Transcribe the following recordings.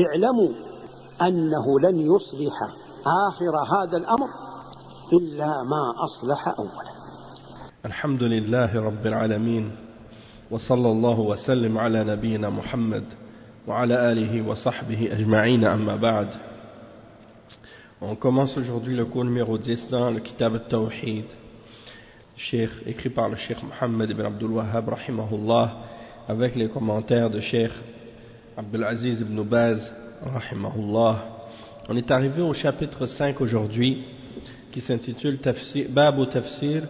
اعلموا أنه لن يصلح آخر هذا الأمر إلا ما أصلح أوله. الحمد لله رب العالمين وصلى الله وسلم على نبينا محمد وعلى آله وصحبه أجمعين أما بعد. On commence aujourd'hui le cours numéro 10 dans le Kitab al-Tawhid, écrit par le Cheikh Mohammed ibn Abdul Wahhab rahimahullah, avec les commentaires de Cheikh Abdul Aziz ibn Baz rahimahullah. On est arrivé au chapitre 5 aujourd'hui, qui s'intitule Babu Tafsir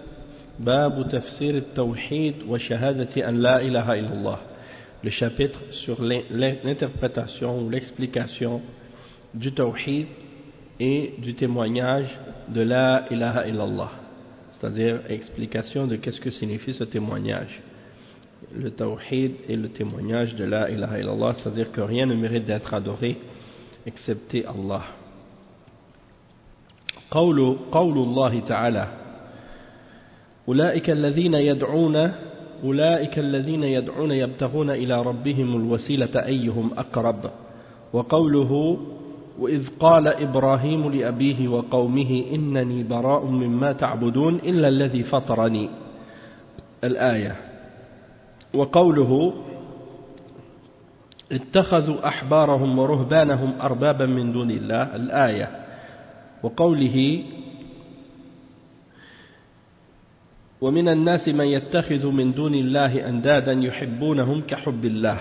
al-Tawhid wa Shahadati an la ilaha illallah. Le chapitre sur l'interprétation ou l'explication du Tawhid et du témoignage de la ilaha illallah, c'est-à-dire explication de qu'est-ce que signifie ce témoignage, le Tawhid et le témoignage de la ilaha illallah, c'est-à-dire que rien ne mérite d'être adoré excepté Allah. قول الله تعالى أولئك الذين يدعون يبتغون إلى ربهم الوسيلة أيهم أقرب. وقوله وإذ قال إبراهيم لأبيه وقومه إنني براء مما تعبدون إلا الذي فطرني الآية. وقوله اتخذوا أحبارهم ورهبانهم أربابا من دون الله الآية. وقوله ومن الناس من يتخذ من دون الله أندادا يحبونهم كحب الله.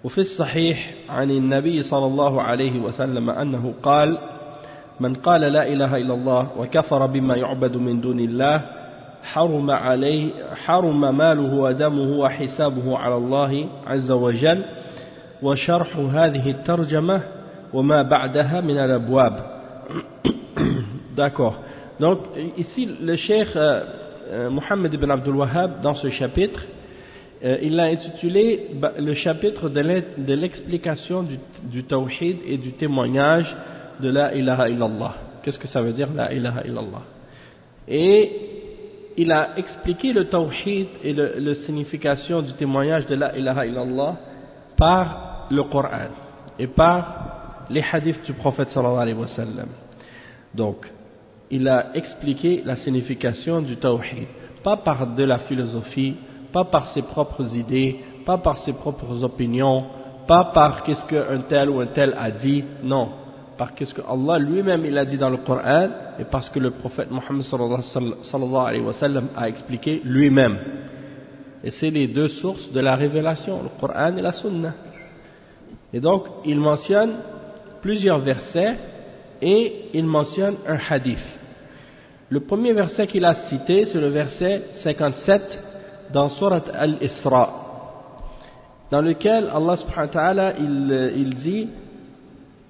وفي الصحيح عن النبي صلى الله عليه وسلم أنه قال من قال لا إله إلا الله وكفر بما يعبد من دون الله حرم ماله ودمه وحسابه على الله عز وجل. وشرح هذه الترجمة وما بعدها من الأبواب. D'accord. Donc ici le cheikh Mohammed ibn Abdul Wahhab, dans ce chapitre, il l'a intitulé le chapitre de l'explication du tawhid et du témoignage de la ilaha illallah. Qu'est-ce que ça veut dire la ilaha illallah? Et il a expliqué le tawhid et la signification du témoignage de la ilaha illallah par le Coran et par les hadiths du prophète sallallahu alayhi wa sallam. Donc il a expliqué la signification du tawhid, pas par de la philosophie, pas par ses propres idées, pas par ses propres opinions, pas par qu'est-ce qu'un tel ou un tel a dit, non, par qu'est-ce que Allah lui-même il a dit dans le Coran et parce que le prophète Mohammed sallallahu alayhi wa sallam a expliqué lui-même. Et c'est les deux sources de la révélation, le Coran et la Sunna. Et donc il mentionne plusieurs versets et il mentionne un hadith. Le premier verset qu'il a cité, c'est le verset 57 dans Surat Al-Isra, dans lequel Allah subhanahu wa ta'ala il dit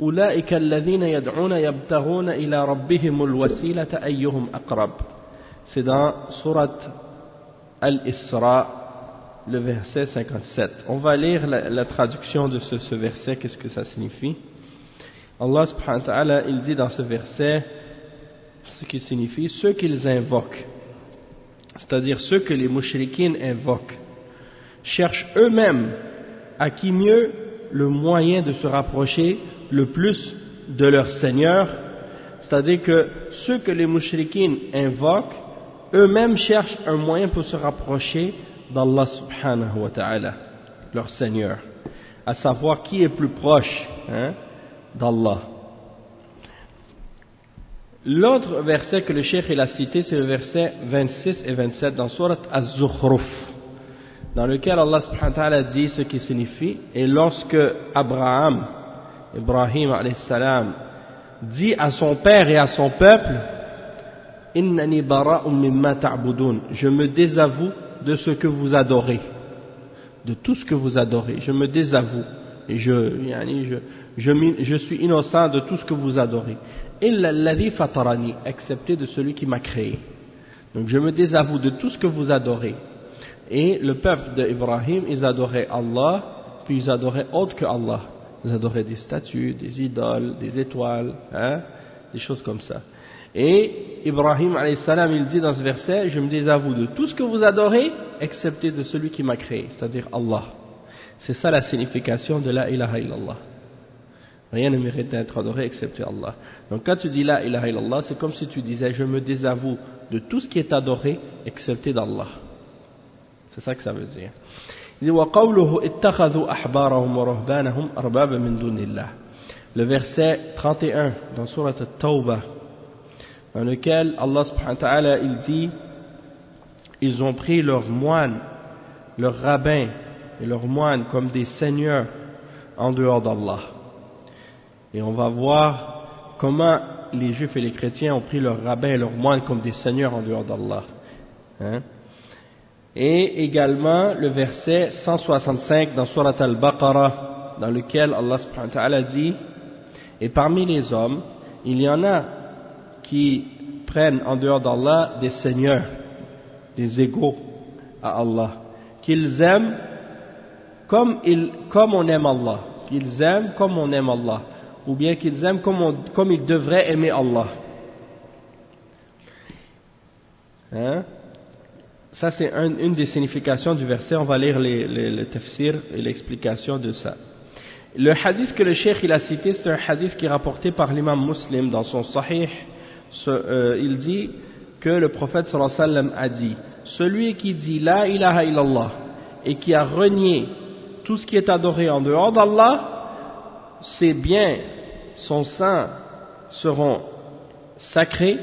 أولئك الذين يدعون يبتغون إلى ربهم الوسيلة أيهم أقرب. C'est dans Surat Al-Isra, le verset 57. On va lire la traduction de ce verset, qu'est-ce que ça signifie. Allah subhanahu wa ta'ala il dit dans ce verset ce qui signifie ceux qu'ils invoquent, c'est-à-dire ceux que les mushrikines invoquent, cherchent eux-mêmes à qui mieux le moyen de se rapprocher le plus de leur Seigneur, c'est-à-dire que ceux que les mushrikines invoquent, eux-mêmes cherchent un moyen pour se rapprocher d'Allah subhanahu wa ta'ala, leur Seigneur, à savoir qui est plus proche d'Allah. L'autre verset que le cheikh il a cité, c'est le verset 26 et 27 dans Surat Az-Zukhruf, dans lequel Allah subhanahu wa ta'ala dit ce qui signifie. Et lorsque Ibrahim alayhi salam dit à son père et à son peuple Innani bara'un mimma ta'budun, je me désavoue de ce que vous adorez, de tout ce que vous adorez, je me désavoue et je suis innocent de tout ce que vous adorez. Illa alladhi fatarani, excepté de celui qui m'a créé. Donc je me désavoue de tout ce que vous adorez. Et le peuple d'Ibrahim, ils adoraient Allah, puis ils adoraient autre que Allah. Ils adoraient des statues, des idoles, des étoiles, des choses comme ça. Et Ibrahim alayhi salam, il dit dans ce verset, je me désavoue de tout ce que vous adorez, excepté de celui qui m'a créé, c'est-à-dire Allah. C'est ça la signification de la ilaha illallah. Rien ne mérite d'être adoré excepté Allah. Donc quand tu dis la ilaha illallah, c'est comme si tu disais je me désavoue de tout ce qui est adoré excepté d'Allah. C'est ça que ça veut dire. Il dit وَقَوْلُهُ اتَّخَذُوا أَحْبَارَهُمْ وَرَهْبَانَهُمْ أَرْبَابًا مِنْ دُونِ اللَّهِ. Le verset 31 dans Surat At-Tawbah, dans lequel Allah subhanahu wa ta'ala il dit ils ont pris leurs moines, leurs rabbins et leurs moines comme des seigneurs en dehors d'Allah. Et on va voir comment les juifs et les chrétiens ont pris leurs rabbins et leurs moines comme des seigneurs en dehors d'Allah. Hein? Et également le verset 165 dans Surat Al-Baqarah, dans lequel Allah subhanahu wa ta'ala dit et parmi les hommes, il y en a qui prennent en dehors d'Allah des seigneurs, des égaux à Allah, qu'ils aiment comme on aime Allah, qu'ils aiment comme on aime Allah, ou bien qu'ils aiment comme ils devraient aimer Allah. Hein? Ça c'est une des significations du verset, on va lire le tafsir et l'explication de ça. Le hadith que le cheikh il a cité, c'est un hadith qui est rapporté par l'imam Muslim dans son sahih. Il dit que le prophète sallallahu alayhi wa sallam a dit celui qui dit la ilaha illallah et qui a renié tout ce qui est adoré en dehors d'Allah, ses biens, son sang seront sacrés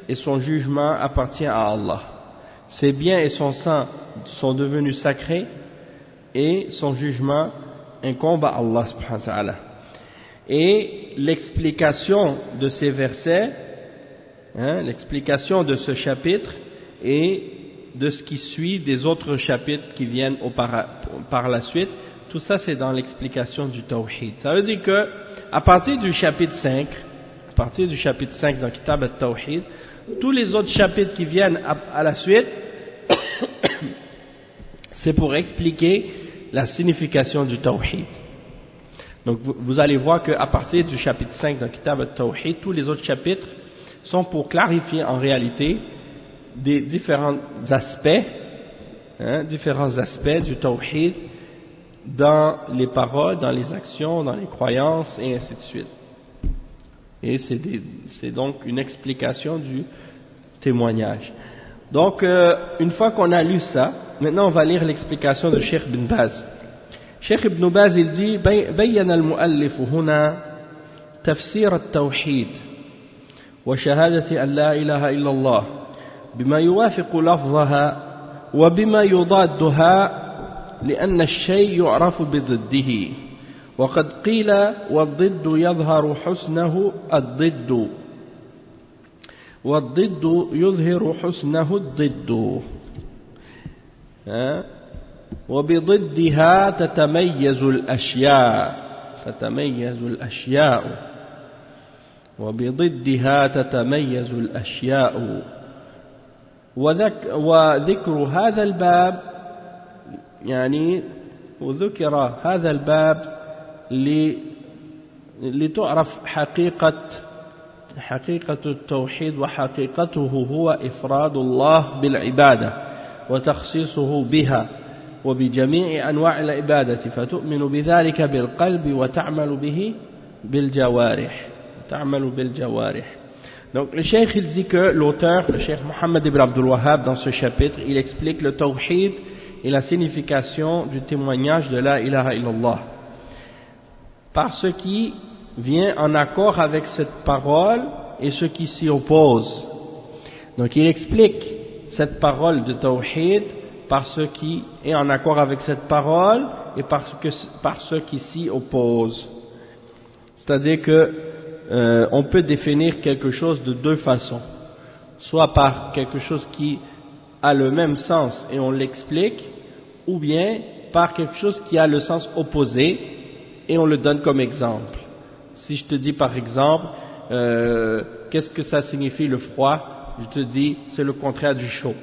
et son jugement appartient à Allah. Ses biens et son sang sont devenus sacrés et son jugement incombe à Allah subhanahu wa ta'ala. Et l'explication de ces versets, l'explication de ce chapitre et de ce qui suit des autres chapitres qui viennent par la suite, tout ça c'est dans l'explication du Tawhid. Ça veut dire que à partir du chapitre 5 dans Kitab al-Tawhid, tous les autres chapitres qui viennent à la suite, c'est pour expliquer la signification du Tawhid. Donc vous allez voir qu'à partir du chapitre 5 dans Kitab al-Tawhid, tous les autres chapitres sont pour clarifier en réalité des différents aspects du Tawhid dans les paroles, dans les actions, dans les croyances et ainsi de suite. Et c'est donc une explication du témoignage. Donc une fois qu'on a lu ça, maintenant on va lire l'explication de Cheikh Ibn Baz. Cheikh Ibn Baz il dit بين المؤلف هنا تفسير التوحيد وشهادة أن لا إله إلا الله بما يوافق لفظها وبما يضادها لأن الشيء يعرف بضده وقد قيل والضد يظهر حسنه والضد يظهر حسنه الضد وبضدها تتميز الأشياء وذكر هذا الباب يعني وذكر هذا الباب لتعرف حقيقة التوحيد وحقيقته هو إفراد الله بالعبادة وتخصيصه بها وبجميع أنواع العبادة فتؤمن بذلك بالقلب وتعمل به بالجوارح. Donc le cheikh il dit que l'auteur, le cheikh Mohammed ibn Abdul Wahhab dans ce chapitre, il explique le tawhid et la signification du témoignage de la ilaha illallah par ce qui vient en accord avec cette parole et ce qui s'y oppose. Donc il explique cette parole de tawhid par ce qui est en accord avec cette parole et par ce qui s'y oppose. C'est-à-dire que on peut définir quelque chose de deux façons, soit par quelque chose qui a le même sens et on l'explique, ou bien par quelque chose qui a le sens opposé et on le donne comme exemple. Si je te dis par exemple, qu'est-ce que ça signifie le froid, je te dis c'est le contraire du chaud.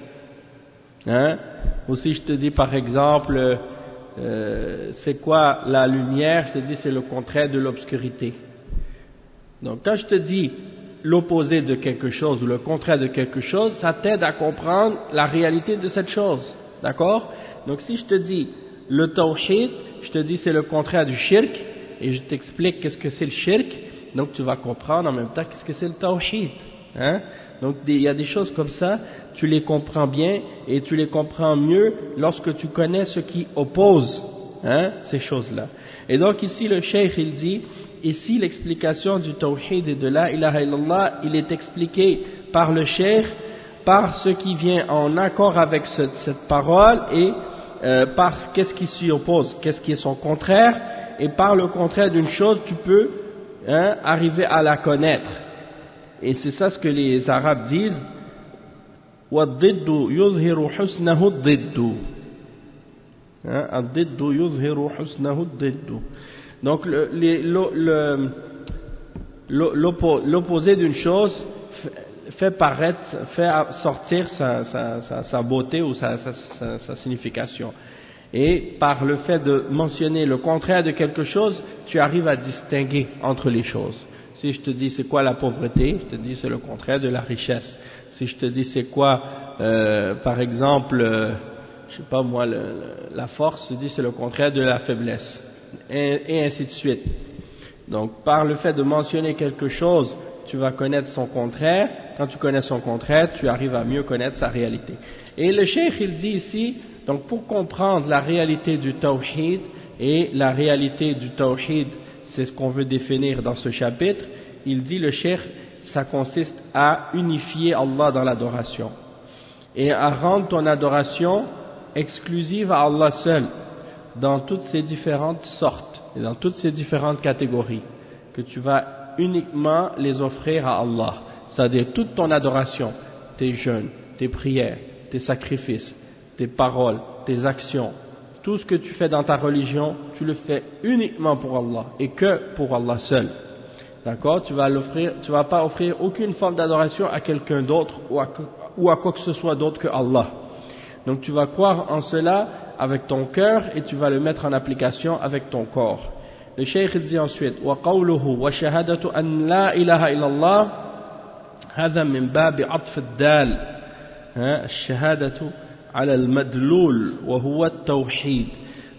Ou si je te dis par exemple, c'est quoi la lumière, je te dis c'est le contraire de l'obscurité. Donc quand je te dis l'opposé de quelque chose ou le contraire de quelque chose, ça t'aide à comprendre la réalité de cette chose, d'accord? Donc si je te dis le tawhid, je te dis c'est le contraire du shirk, et je t'explique qu'est-ce que c'est le shirk, donc tu vas comprendre en même temps qu'est-ce que c'est le tawhid. Hein? Donc il y a des choses comme ça, tu les comprends bien et tu les comprends mieux lorsque tu connais ce qui oppose ces choses-là. Et donc ici le cheikh il dit, ici l'explication du tawhid et de la ilaha illallah, il est expliqué par le cheikh, par ce qui vient en accord avec cette parole et par qu'est-ce qui s'y oppose, qu'est-ce qui est son contraire, et par le contraire d'une chose tu peux arriver à la connaître. Et c'est ça ce que les Arabes disent, وَالضِّدُّ يُظْهِرُ حُسْنَهُ الضِّدُّ. الضِّدُّ يُظْهِرُ حُسْنَهُ الضِّدُّ. Donc l'opposé d'une chose fait sortir sa beauté ou sa signification. Et par le fait de mentionner le contraire de quelque chose, tu arrives à distinguer entre les choses. Si je te dis c'est quoi la pauvreté, je te dis c'est le contraire de la richesse. Si je te dis c'est quoi, par exemple, je sais pas moi, la force, je te dis c'est le contraire de la faiblesse, et ainsi de suite. Donc par le fait de mentionner quelque chose, tu vas connaître son contraire. Quand tu connais son contraire, tu arrives à mieux connaître sa réalité. Et le cheikh il dit ici, donc pour comprendre la réalité du tawhid, et la réalité du tawhid, c'est ce qu'on veut définir dans ce chapitre, il dit le cheikh, ça consiste à unifier Allah dans l'adoration et à rendre ton adoration exclusive à Allah seul dans toutes ses différentes sortes et dans toutes ses différentes catégories, que tu vas uniquement les offrir à Allah, c'est-à-dire toute ton adoration, tes jeûnes, tes prières, tes sacrifices, tes paroles, tes actions, tout ce que tu fais dans ta religion, tu le fais uniquement pour Allah et que pour Allah seul. D'accord? Tu vas pas offrir aucune forme d'adoration à quelqu'un d'autre ou à quoi que ce soit d'autre que Allah. Donc tu vas croire en cela avec ton cœur et tu vas le mettre en application avec ton corps. Le cheikh dit ensuite وَقَوْلُهُ وَشَهَادَةُ أَنْ لَا إِلَهَ إِلَّا اللَّهِ هذا من باب عطف الدال الشهادة على المدلول وهو التوحيد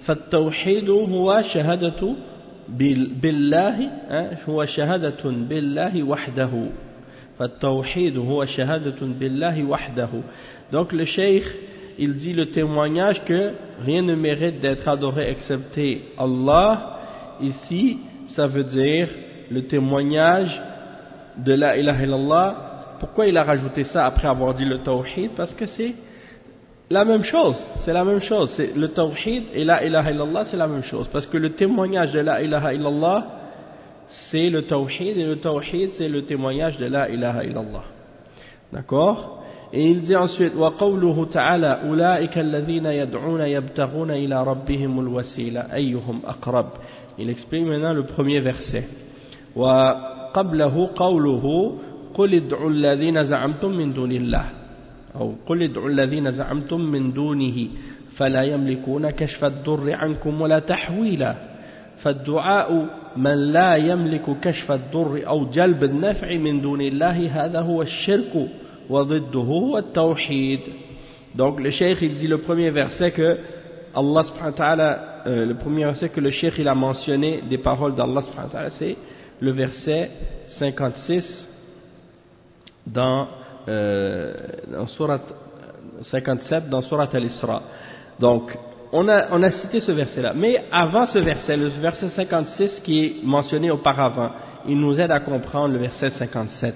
فالتوحيد هو شهادة بالله هو شهادة بالله وحده فالتوحيد هو شهادة بالله وحده. Donc le cheikh il dit le témoignage que rien ne mérite d'être adoré excepté Allah. Ici ça veut dire le témoignage de la ilaha illallah. Pourquoi il a rajouté ça après avoir dit le tawhid? Parce que c'est la même chose, c'est la même chose. C'est le tawhid et la ilaha illallah, c'est la même chose. Parce que le témoignage de la ilaha illallah, c'est le tawhid, et le tawhid, c'est le témoignage de la ilaha illallah. D'accord? Et il dit ensuite, وَقَوْلُهُ تَعَالَى أُولَٰئِكَ الَّذِينَ يَدْعُونَ يَبْتَغُونَ إِلَىٰ رَبِّهِمُ الْوَسِيلَةَ أَيُّهُمْ أَقْرَبُ. Il explique maintenant le premier verset. وَقَبْلَهُ قَوْلُهُ قُلِ ادْعُوا الَّذِينَ زَعَمْتُم مِّن دُونِ اللَّهِ أو قل ادعوا الذين زعمتم من دونه فلا يملكون كشف الضر عنكم ولا تحويلا فالدعاء من لا يملك كشف الضر أو جلب النفع من دون الله هذا هو الشرك وضده هو التوحيد. Donc le cheikh il dit le premier verset que Allah subhanahu wa ta'ala le premier verset que le cheikh il a mentionné des paroles d'Allah subhanahu wa ta'ala, c'est le verset 56 dans Surat 57 dans Surat Al-Isra. Donc on a cité ce verset là, mais avant ce verset, le verset 56 qui est mentionné auparavant, il nous aide à comprendre le verset 57.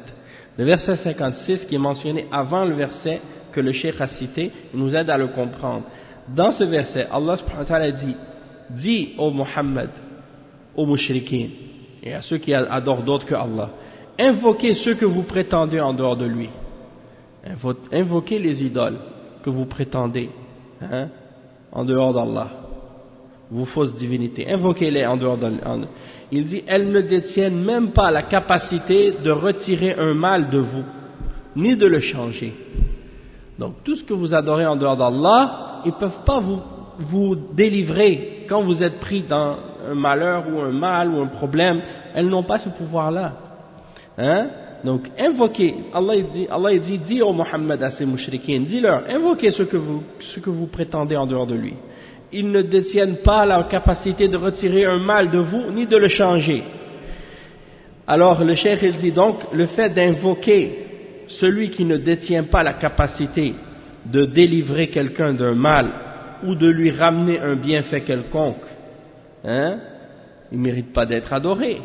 Le verset 56 qui est mentionné avant le verset que le cheikh a cité, il nous aide à le comprendre. Dans ce verset, Allah subhanahu wa ta'ala dit, dis ô Muhammad, aux mushrikin et à ceux qui adorent d'autres que Allah, invoquez ceux que vous prétendez en dehors de lui. Invoquez les idoles que vous prétendez en dehors d'Allah, vos fausses divinités, invoquez-les en dehors d'Allah. Il dit, elles ne détiennent même pas la capacité de retirer un mal de vous, ni de le changer. Donc tout ce que vous adorez en dehors d'Allah, ils ne peuvent pas vous délivrer quand vous êtes pris dans un malheur ou un mal ou un problème. Elles n'ont pas ce pouvoir-là. Donc invoquez, Allah dit, dis au Muhammad à ces mouchriquins, dis-leur, invoquez ce que vous prétendez en dehors de lui, ils ne détiennent pas la capacité de retirer un mal de vous, ni de le changer. Alors le cheikh il dit donc, le fait d'invoquer celui qui ne détient pas la capacité de délivrer quelqu'un d'un mal ou de lui ramener un bienfait quelconque, il ne mérite pas d'être adoré,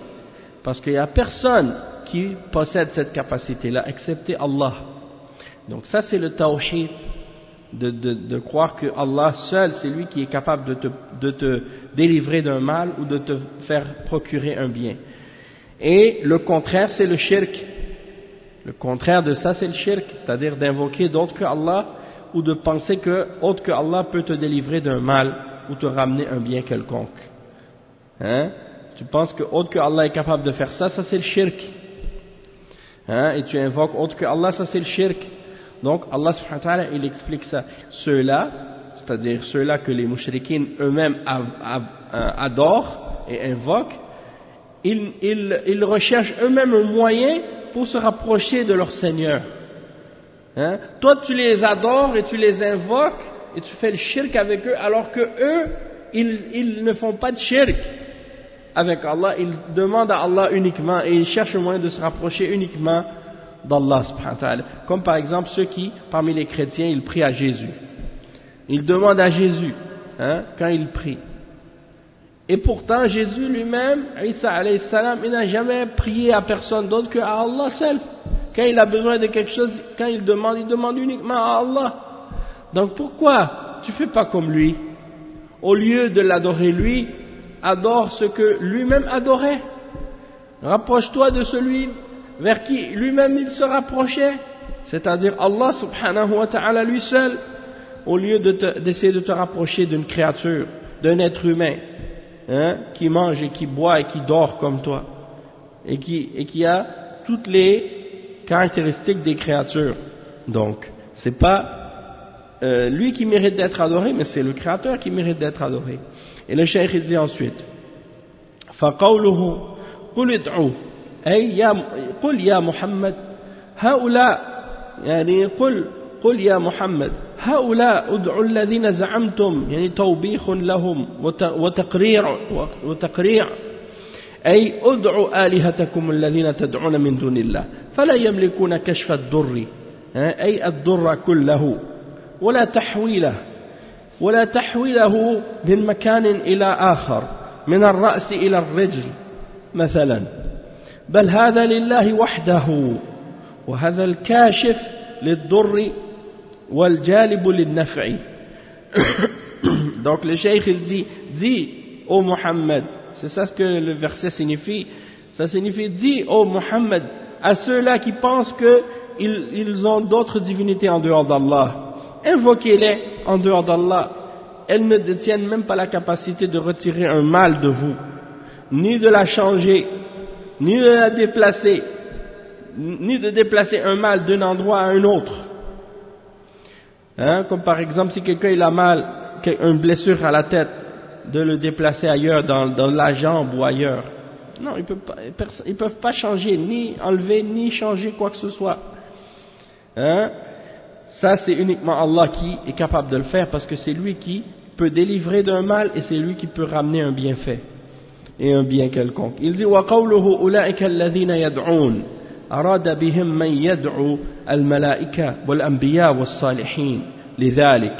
parce qu'il n'y a personne qui possède cette capacité-là, excepté Allah. Donc ça c'est le tawhid, de croire que Allah seul, c'est lui qui est capable de te délivrer d'un mal ou de te faire procurer un bien. Et le contraire, c'est le shirk. Le contraire de ça, c'est le shirk, c'est-à-dire d'invoquer d'autres que Allah ou de penser que autre que Allah peut te délivrer d'un mal ou te ramener un bien quelconque. Tu penses que autre que Allah est capable de faire ça, ça c'est le shirk. Et tu invoques autre que Allah, ça c'est le shirk. Donc Allah subhanahu wa ta'ala, il explique ça. Ceux-là, c'est-à-dire ceux-là que les mouchriquines eux-mêmes adorent et invoquent, ils recherchent eux-mêmes un moyen pour se rapprocher de leur Seigneur. Toi tu les adores et tu les invoques et tu fais le shirk avec eux, alors que eux, ils ne font pas de shirk avec Allah, ils demandent à Allah uniquement et ils cherchent un moyen de se rapprocher uniquement d'Allah subhanahu wa ta'ala. Comme par exemple ceux qui, parmi les chrétiens, ils prient à Jésus. Ils demandent à Jésus quand ils prient. Et pourtant Jésus lui-même, Isa alayhi salam, il n'a jamais prié à personne d'autre qu'à Allah seul. Quand il a besoin de quelque chose, quand il demande uniquement à Allah. Donc pourquoi tu fais pas comme lui? Au lieu de l'adorer lui, adore ce que lui-même adorait. Rapproche-toi de celui vers qui lui-même il se rapprochait, c'est-à-dire Allah subhanahu wa ta'ala lui seul, au lieu d'essayer de te rapprocher d'une créature, d'un être humain, qui mange et qui boit et qui dort comme toi, et qui a toutes les caractéristiques des créatures. Donc, c'est pas lui qui mérite d'être adoré, mais c'est le créateur qui mérite d'être adoré. Et le cheikh il dit ensuite, فَقَوْلُهُ قُلِ ادْعُوا أي قل يا محمد هؤلاء يعني قل يا محمد هؤلاء ادعوا الذين زعمتم يعني توبيخ لهم وتقريع أي ادعوا آلهتكم الذين تدعون من دون الله فلا يملكون كشف الضر أي الضر كله ولا تحويله من مكان إلى آخر من الرأس إلى الرجل مثلا بل هذا لله وحده وهذا الكاشف للضر والجالب للنفع. Donc le cheikh il dit ô Muhammad, c'est ça ce que le verset signifie, ça signifie dis ô Muhammad à ceux-là qui pensent qu'ils ont d'autres divinités en dehors d'Allah, invoquez-les en dehors d'Allah, elles ne détiennent même pas la capacité de retirer un mal de vous, ni de la changer, ni de la déplacer, ni de déplacer un mal d'un endroit à un autre. Comme par exemple si quelqu'un il a mal, une blessure à la tête, de le déplacer ailleurs, dans la jambe ou ailleurs. Non, ils peuvent pas changer, ni enlever, ni changer quoi que ce soit. Ça c'est uniquement Allah qui est capable de le faire, parce que c'est lui qui peut délivrer d'un mal et c'est lui qui peut ramener un bienfait et un bien quelconque. Il dit وَقَوْلُهُ أُولَٰئِكَ الَّذِينَ يَدْعُونَ أراد بهم من يدعو الملائكة والأنبياء والصالحين لذلك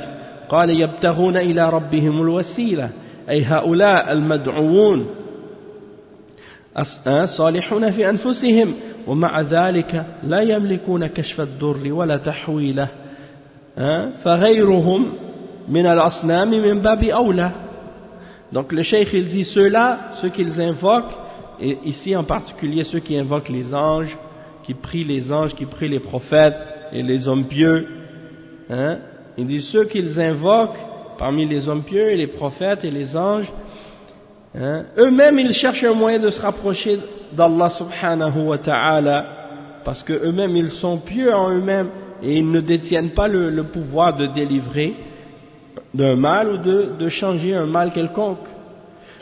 قال يبتغون إلى ربهم الوسيلة أي هؤلاء المدعوون صالحون في أنفسهم ومع ذلك لا يملكون كشف الضر ولا تحويله فغيرهم من الأصنام من باب أولى. Donc le cheikh il dit ceux-là, ceux qu'ils invoquent, et ici en particulier ceux qui invoquent les anges, qui prient les prophètes et les hommes pieux, il dit ceux qu'ils invoquent parmi les hommes pieux et les prophètes et les anges, eux-mêmes ils cherchent un moyen de se rapprocher d'Allah subhanahu wa ta'ala, parce que eux-mêmes ils sont pieux en eux-mêmes et ils ne détiennent pas le pouvoir de délivrer d'un mal ou de changer un mal quelconque.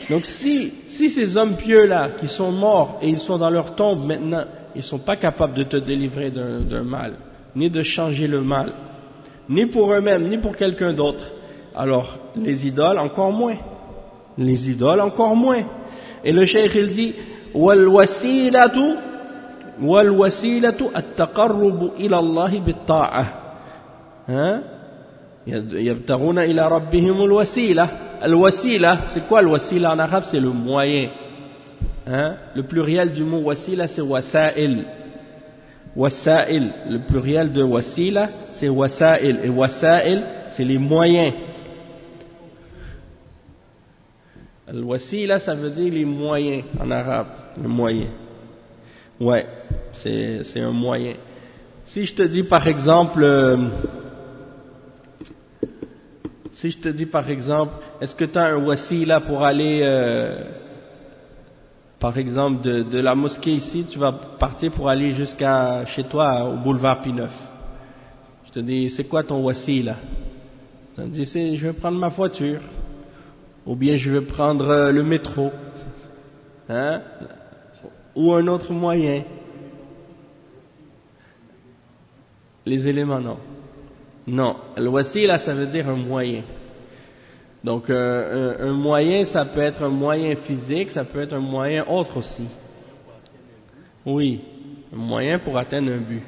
Donc si ces hommes pieux-là qui sont morts et ils sont dans leur tombe maintenant, ils ne sont pas capables de te délivrer d'un mal, ni de changer le mal, ni pour eux-mêmes, ni pour quelqu'un d'autre, Alors, les idoles, encore moins. Les idoles, encore moins. Et le cheikh, il dit, وَالْوَسِيلَةُ التَّقَرُّبُ إِلَى اللَّهِ بِالطَّاعَةِ يَبْتَغُونَ إِلَى رَبِّهِمُ الْوَسِيلَةِ. Al-wasila, c'est quoi al-wasila en arabe? C'est le moyen. Le pluriel du mot wasila, c'est wasa'il. Wasa'il, le pluriel de wasila, c'est wasa'il. Et wasa'il, c'est les moyens. Al-wasila, ça veut dire les moyens en arabe. Le moyen. Ouais, c'est un moyen. Si je te dis par exemple, est-ce que tu as un wasila pour aller, par exemple, de la mosquée ici, tu vas partir pour aller jusqu'à chez toi au boulevard P9. Je te dis, c'est quoi ton wasila? Tu me dis, je vais prendre ma voiture, ou bien je vais prendre le métro, ou un autre moyen. Les éléments, non. Non, le wasila, ça veut dire un moyen. Donc, un moyen, ça peut être un moyen physique, ça peut être un moyen autre aussi. Oui, un moyen pour atteindre un but.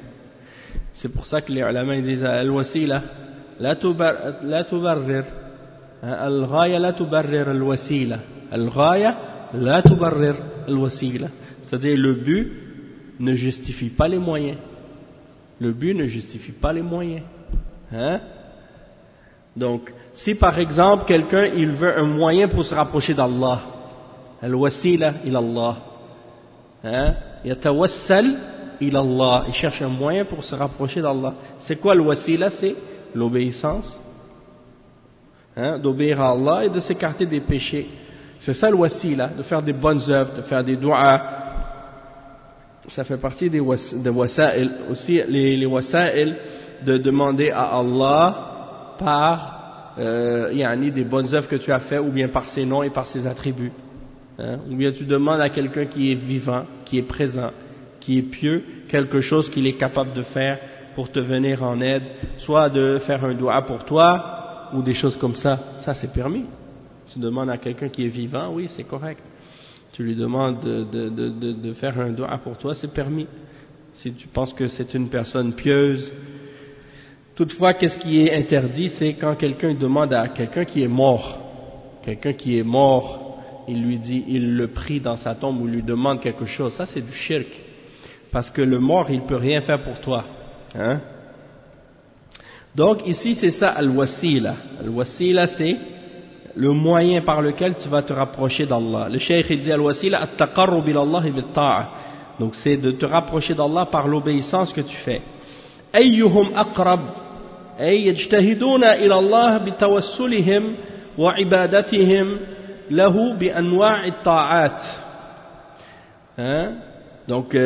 C'est pour ça que les ulama disent al-wasila, la tubarrir. Al-ghaya la tubarrir al-wasila. Al-ghaya la tubarrir al-wasila. C'est-à-dire, le but ne justifie pas les moyens. Le but ne justifie pas les moyens. Donc, si par exemple quelqu'un il veut un moyen pour se rapprocher d'Allah, al-wasila ilallah, yatawassal ilallah, il cherche un moyen pour se rapprocher d'Allah. C'est quoi le wasila? C'est l'obéissance, d'obéir à Allah et de s'écarter des péchés. C'est ça le wasila, de faire des bonnes œuvres, de faire des du'a. Ça fait partie des wasa'il. Aussi les wasa'il, de demander à Allah par des bonnes œuvres que tu as faites, ou bien par ses noms et par ses attributs. Ou bien tu demandes à quelqu'un qui est vivant, qui est présent, qui est pieux, quelque chose qu'il est capable de faire pour te venir en aide, soit de faire un doua pour toi, ou des choses comme ça. Ça c'est permis. Tu demandes à quelqu'un qui est vivant, oui c'est correct. Tu lui demandes de faire un doua pour toi, c'est permis. Si tu penses que c'est une personne pieuse. Toutefois, qu'est-ce qui est interdit? C'est quand quelqu'un demande à quelqu'un qui est mort. Quelqu'un qui est mort, il le prie dans sa tombe ou lui demande quelque chose. Ça, c'est du shirk. Parce que le mort, il peut rien faire pour toi. Donc, ici, c'est ça, al-wasila. Al-wasila, c'est le moyen par lequel tu vas te rapprocher d'Allah. Le cheikh, il dit al-wasila, at-taqarrub ilallah bit-ta'a. Donc, c'est de te rapprocher d'Allah par l'obéissance que tu fais. أيهم أقرب أي يجتهدون إلى الله بتوسلهم وعبادتهم له بأنواع الطاعات. Donc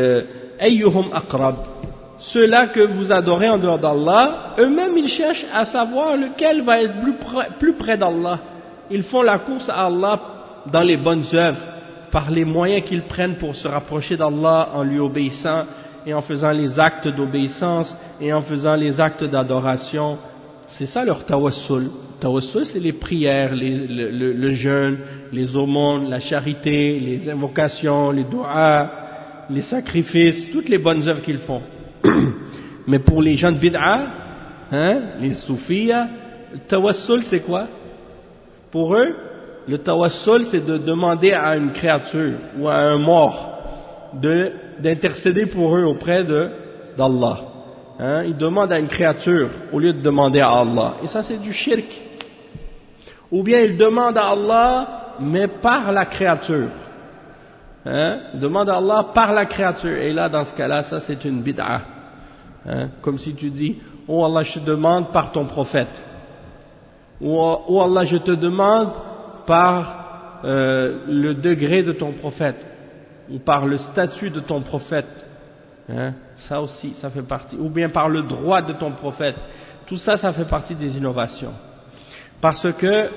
أيهم أقرب, ceux-là que vous adorez en dehors d'Allah, eux-mêmes ils cherchent à savoir lequel va être plus près d'Allah. Ils font la course à Allah dans les bonnes œuvres, par les moyens qu'ils prennent pour se rapprocher d'Allah en lui obéissant, et en faisant les actes d'obéissance, et en faisant les actes d'adoration. C'est ça leur tawassul. Tawassul, c'est les prières, le jeûne, les aumônes, la charité, les invocations, les du'as, les sacrifices, toutes les bonnes œuvres qu'ils font. Mais pour les gens de bid'a, les soufiyas, le tawassul c'est quoi? Pour eux, le tawassul c'est de demander à une créature ou à un mort d'intercéder pour eux auprès d'Allah. Ils demandent à une créature au lieu de demander à Allah. Et ça c'est du shirk. Ou bien ils demandent à Allah mais par la créature. Ils demandent à Allah par la créature. Et là dans ce cas-là, ça c'est une bid'a. Comme si tu dis, oh Allah je te demande par ton prophète. Ou oh Allah je te demande par le degré de ton prophète. Ou par le statut de ton prophète, ça aussi, ça fait partie, ou bien par le droit de ton prophète, tout ça, ça fait partie des innovations. Parce que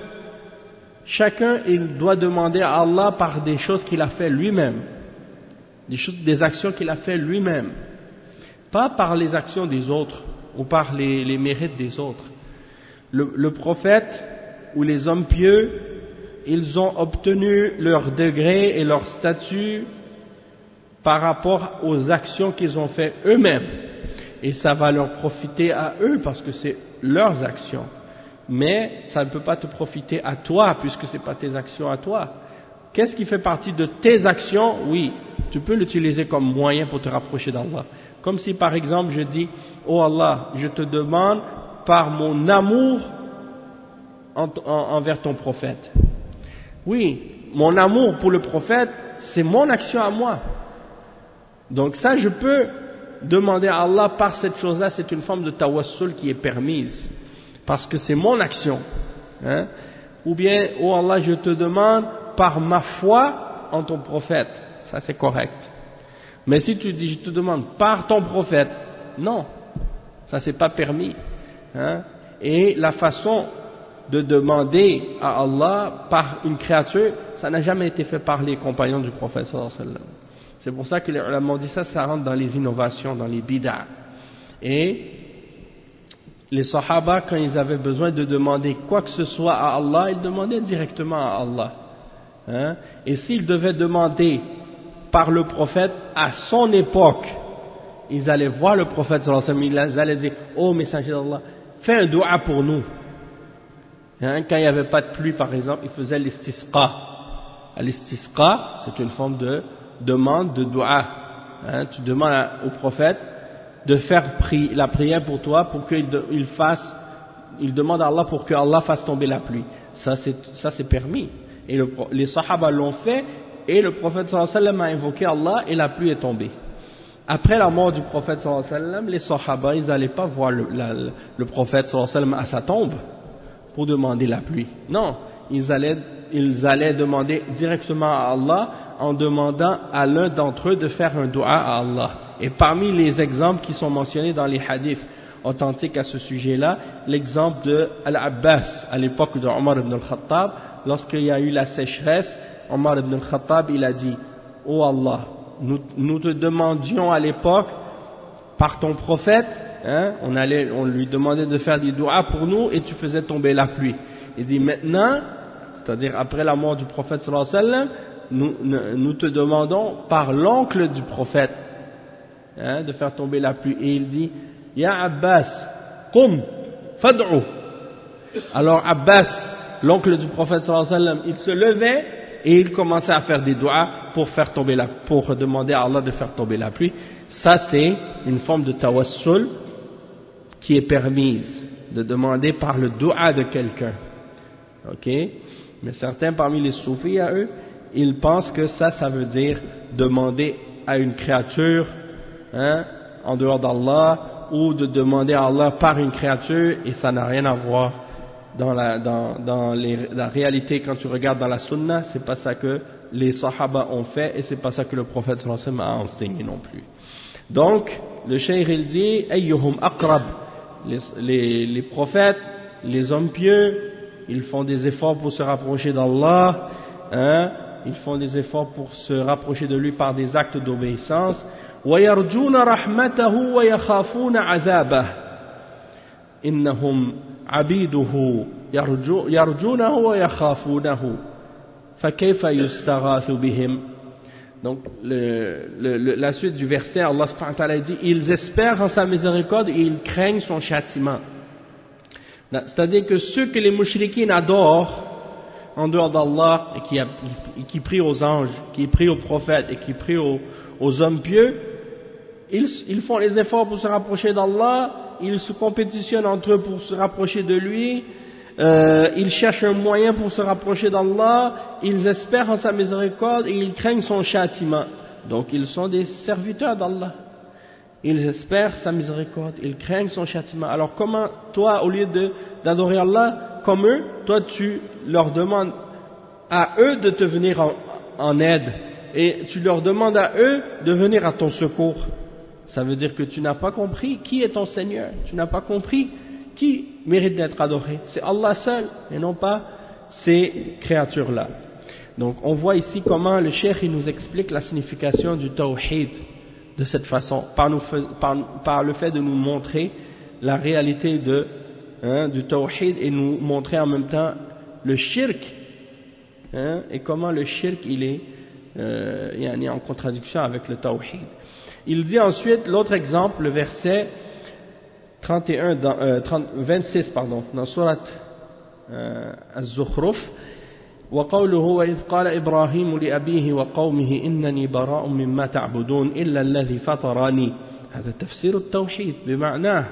chacun, il doit demander à Allah par des choses qu'il a fait lui-même, des actions qu'il a fait lui-même, pas par les actions des autres, ou par les mérites des autres. Le prophète, où les hommes pieux, ils ont obtenu leur degré et leur statut par rapport aux actions qu'ils ont fait eux-mêmes. Et ça va leur profiter à eux parce que c'est leurs actions. Mais ça ne peut pas te profiter à toi puisque ce n'est pas tes actions à toi. Qu'est-ce qui fait partie de tes actions? Oui, tu peux l'utiliser comme moyen pour te rapprocher d'Allah. Comme si par exemple je dis, oh Allah, je te demande par mon amour envers ton prophète. Oui, mon amour pour le prophète, c'est mon action à moi. Donc ça, je peux demander à Allah par cette chose-là, c'est une forme de tawassul qui est permise, parce que c'est mon action. Hein? Ou bien, oh Allah, je te demande par ma foi en ton prophète. Ça, c'est correct. Mais si tu dis, je te demande par ton prophète, non, ça, c'est pas permis. Hein? Et la façon de demander à Allah par une créature, ça n'a jamais été fait par les compagnons du prophète sallallahu alayhi wa sallam. C'est pour ça que les ulama ont dit ça, ça rentre dans les innovations, dans les bid'a. Et les sahaba, quand ils avaient besoin de demander quoi que ce soit à Allah, ils demandaient directement à Allah. Hein? Et s'ils devaient demander par le prophète à son époque, ils allaient voir le prophète sallallahu alayhi wa sallam, ils allaient dire, oh messager d'Allah, fais un dua pour nous. Hein, quand il n'y avait pas de pluie, par exemple, il faisait l'istisqa. L'istisqa, c'est une forme de demande de dua. Hein, tu demandes au prophète de faire la prière pour toi, pour qu'il demande à Allah pour que Allah fasse tomber la pluie. Ça c'est permis. Et les sahaba l'ont fait, et le prophète sallallahu alayhi wa sallam a invoqué Allah, et la pluie est tombée. Après la mort du prophète sallallahu alayhi wa sallam, les sahaba, ils n'allaient pas voir le prophète sallallahu alayhi wa sallam à sa tombe pour demander la pluie. Non, ils allaient demander directement à Allah en demandant à l'un d'entre eux de faire un dua à Allah. Et parmi les exemples qui sont mentionnés dans les hadiths authentiques à ce sujet-là, l'exemple de Al-Abbas à l'époque de Omar ibn al-Khattab, lorsqu'il y a eu la sécheresse, Omar ibn al-Khattab il a dit, oh Allah, nous te demandions à l'époque par ton prophète, hein, on lui demandait de faire des doigts pour nous et tu faisais tomber la pluie. Il dit maintenant, c'est-à-dire après la mort du prophète sallallahu alayhi wa sallam, nous te demandons par l'oncle du prophète, hein, de faire tomber la pluie. Et il dit, Ya Abbas, qum, fad'u. Alors Abbas, l'oncle du prophète sallallahu alayhi wa sallam, il se levait et il commençait à faire des doigts pour demander à Allah de faire tomber la pluie. Ça c'est une forme de tawassul qui est permise, de demander par le dua de quelqu'un. Ok? Mais certains parmi les soufis à eux, ils pensent que ça veut dire demander à une créature, hein, en dehors d'Allah, ou de demander à Allah par une créature, et ça n'a rien à voir dans la réalité. Quand tu regardes dans la sunna, c'est pas ça que les sahaba ont fait, et c'est pas ça que le prophète sallallahu alayhi wa sallam a enseigné non plus. Donc, le cheikh il dit, ayyuhum aqrab, les prophètes, les hommes pieux, ils font des efforts pour se rapprocher d'Allah, hein, ils font des efforts pour se rapprocher de lui par des actes d'obéissance. وَيَرْجُونَ رَحْمَتَهُ وَيَخَافُونَ عَذَابَهُ إِنَّهُمْ عَبِيدُهُ يَرْجُونَهُ وَيَخَافُونَهُ فَكَيْفَ يُسْتَغَاثُ بِهِمْ. Donc la suite du verset, Allah subhanahu wa ta'ala dit, ils espèrent en sa miséricorde et ils craignent son châtiment. C'est-à-dire que ceux que les mouchriquines adorent en dehors d'Allah et qui prient aux anges, qui prient aux prophètes et qui prient aux hommes pieux, ils font les efforts pour se rapprocher d'Allah, ils se compétitionnent entre eux pour se rapprocher de lui, ils cherchent un moyen pour se rapprocher d'Allah, ils espèrent en sa miséricorde et ils craignent son châtiment. Donc ils sont des serviteurs d'Allah. Ils espèrent sa miséricorde, ils craignent son châtiment. Alors comment toi, au lieu d'adorer Allah comme eux, toi tu leur demandes à eux de te venir en aide et tu leur demandes à eux de venir à ton secours? Ça veut dire que tu n'as pas compris qui est ton Seigneur, tu n'as pas compris qui mérite d'être adoré. C'est Allah seul et non pas ces créatures-là. Donc on voit ici comment le cheikh il nous explique la signification du tawhid de cette façon, par le fait de nous montrer la réalité du tawhid et nous montrer en même temps le shirk, hein, et comment le shirk il est en contradiction avec le tawhid. Il dit ensuite, l'autre exemple, le verset 26 dans surat Az-Zukhruf, وقوله وإذ قال إبراهيم لأبيه وقومه إنني براء مما تعبدون إلا الذي فطرني. هذا تفسير التوحيد بمعناه،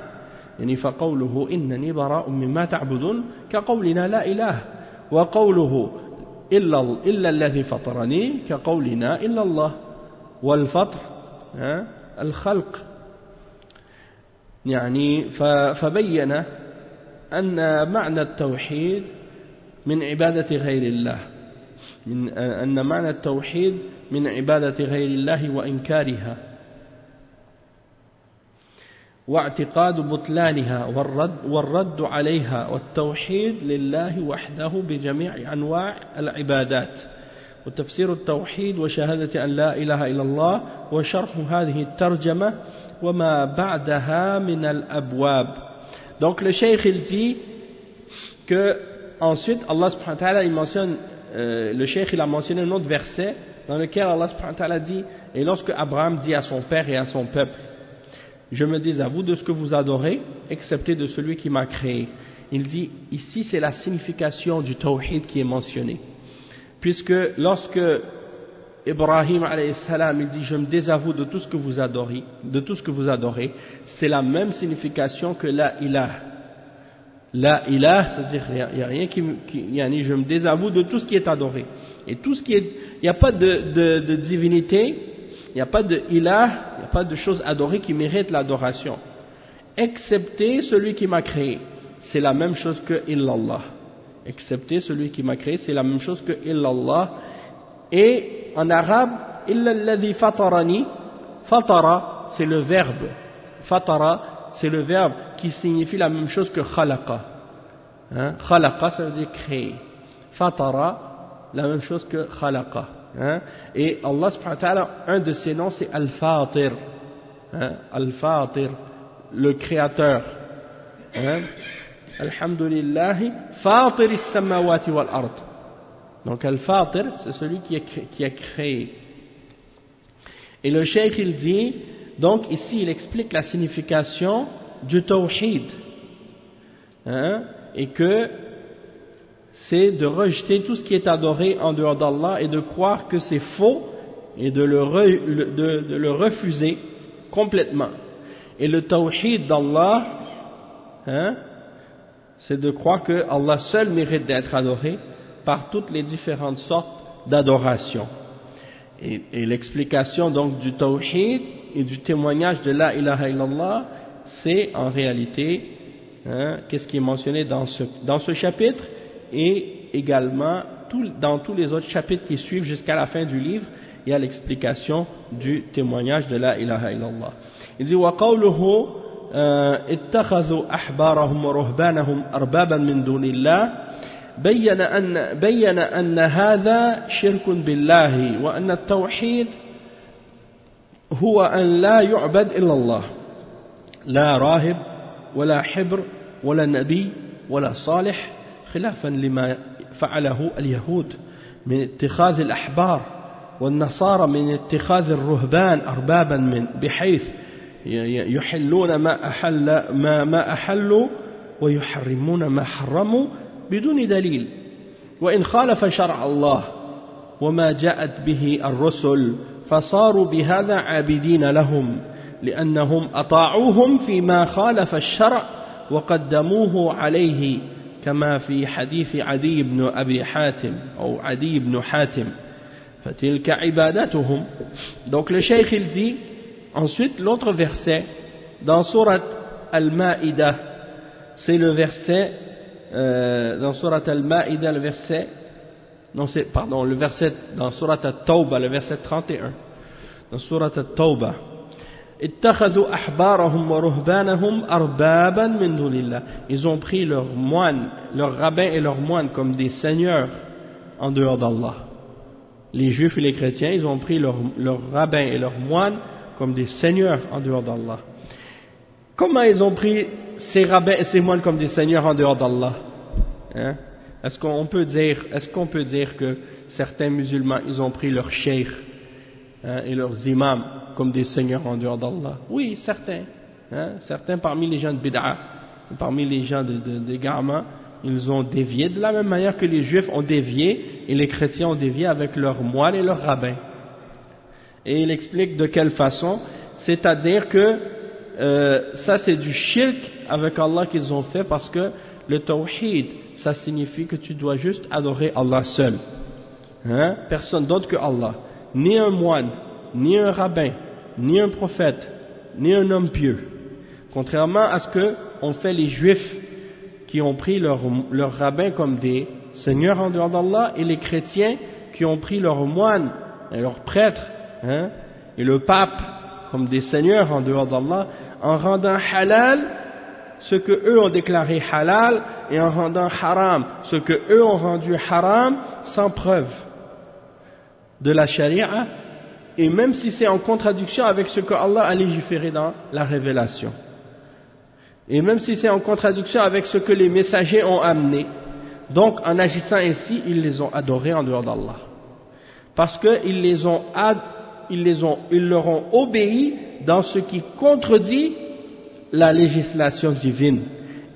يعني فقوله إنني براء مما تعبدون كقولنا لا إله، وقوله إلا الذي فطرني كقولنا إلا الله. والفطر الخلق، يعني فبين أن معنى التوحيد من عبادة غير الله، أن معنى التوحيد من عبادة غير الله وإنكارها واعتقاد بطلانها والرد عليها، والتوحيد لله وحده بجميع أنواع العبادات، وتفسير التوحيد وشهادة أن لا إله إلا الله وشرح هذه الترجمة وما بعدها من الأبواب. Donc le cheikh il dit que ensuite Allah subhanahu wa ta'ala il mentionne, le cheikh il a mentionné un autre verset dans lequel Allah subhanahu wa ta'ala dit, et lorsque Abraham dit à son père et à son peuple, je me désavoue de ce que vous adorez excepté de celui qui m'a créé, il dit ici c'est la signification du tawhid qui est mentionnée, puisque lorsque Ibrahim alayhi salam il dit je me désavoue de tout ce que vous adorez, c'est la même signification que la ilah. La ilah, c'est-à-dire il n'y a rien je me désavoue de tout ce qui est adoré, et tout ce qui est, il n'y a pas de divinité, il n'y a pas de ilah, il n'y a pas de chose adorée qui mérite l'adoration excepté celui qui m'a créé. C'est la même chose que illallah, excepté celui qui m'a créé, c'est la même chose que illallah. Et en arabe, illa alladhi fatarani, fatara c'est le verbe, fatara c'est le verbe qui signifie la même chose que khalaqa, hein? Khalaqa ça veut dire créer, fatara la même chose que khalaqa, hein? Et Allah subhanahu wa ta'ala, un de ses noms c'est Al-Fatir, hein? Al-Fatir, le créateur, hein? Alhamdulillahi Fatir as-samawati wal ard. Donc Al-Fatir c'est celui qui a créé. Et le cheikh il dit, donc ici il explique la signification du tawhid, hein, et que c'est de rejeter tout ce qui est adoré en dehors d'Allah et de croire que c'est faux et de le refuser complètement. Et le tawhid d'Allah, hein, c'est de croire que Allah seul mérite d'être adoré par toutes les différentes sortes d'adoration. Et l'explication donc du tawhid et du témoignage de la ilaha illallah, c'est en réalité, hein, qu'est-ce qui est mentionné dans ce chapitre, et également dans tous les autres chapitres qui suivent jusqu'à la fin du livre, il y a l'explication du témoignage de la ilaha illallah. Il dit وَقَوْلُهُ اتَّخَذُوا أَحْبَارَهُمْ وَرُهْبَانَهُمْ أَرْبَابًا مِنْ دُونِ اللَّهِ بين أن هذا شرك بالله وأن التوحيد هو أن لا يعبد إلا الله، لا راهب ولا حبر ولا نبي ولا صالح، خلافا لما فعله اليهود من اتخاذ الأحبار، والنصارى من اتخاذ الرهبان أربابا من بحيث يحلون ما أحلوا ويحرمون ما حرموا بدون دليل، وإن خالف شرع الله وما جاءت به الرسل فصاروا بهذا عابدين لهم لأنهم أطاعوهم فيما خالف الشرع وقدموه عليه، كما في حديث عدي بن أبي حاتم أو عدي بن حاتم فتلك عبادتهم. Donc le cheikh il dit ensuite l'autre verset dans sourate Al-Ma'idah, c'est le verset dans sourate Al-Ma'idah, le verset dans sourate At-Tawbah, le verset 31, dans sourate At-Tawbah, اتخذوا أحبارهم ورهبانهم أربابا من دون الله, ils ont pris leurs moines, leurs rabbins et leurs moines comme des seigneurs en dehors d'Allah. Les juifs et les chrétiens, ils ont pris leurs rabbins et leurs moines comme des seigneurs en dehors d'Allah. Comment ils ont pris ces rabbins et ces moines comme des seigneurs en dehors d'Allah, hein? Est-ce qu'on peut dire que certains musulmans, ils ont pris leurs cheikhs et leurs imams comme des seigneurs en dehors d'Allah? Oui, certains. Certains parmi les gens de Bid'a, parmi les gens de Garma, ils ont dévié de la même manière que les juifs ont dévié et les chrétiens ont dévié avec leurs moines et leurs rabbins. Et il explique de quelle façon, c'est-à-dire que ça c'est du shirk avec Allah qu'ils ont fait, parce que le tawhid, ça signifie que tu dois juste adorer Allah seul, personne d'autre que Allah, ni un moine, ni un rabbin, ni un prophète, ni un homme pieux, contrairement à ce que ont fait les juifs qui ont pris leurs rabbins comme des seigneurs en dehors d'Allah, et les chrétiens qui ont pris leurs moines et leurs prêtres et le pape comme des seigneurs en dehors d'Allah, en rendant halal ce que eux ont déclaré halal, et en rendant haram ce que eux ont rendu haram, sans preuve de la charia, et même si c'est en contradiction avec ce que Allah a légiféré dans la révélation, et même si c'est en contradiction avec ce que les messagers ont amené. Donc en agissant ainsi, ils les ont adorés en dehors d'Allah, parce qu'ils leur ont obéi dans ce qui contredit la législation divine,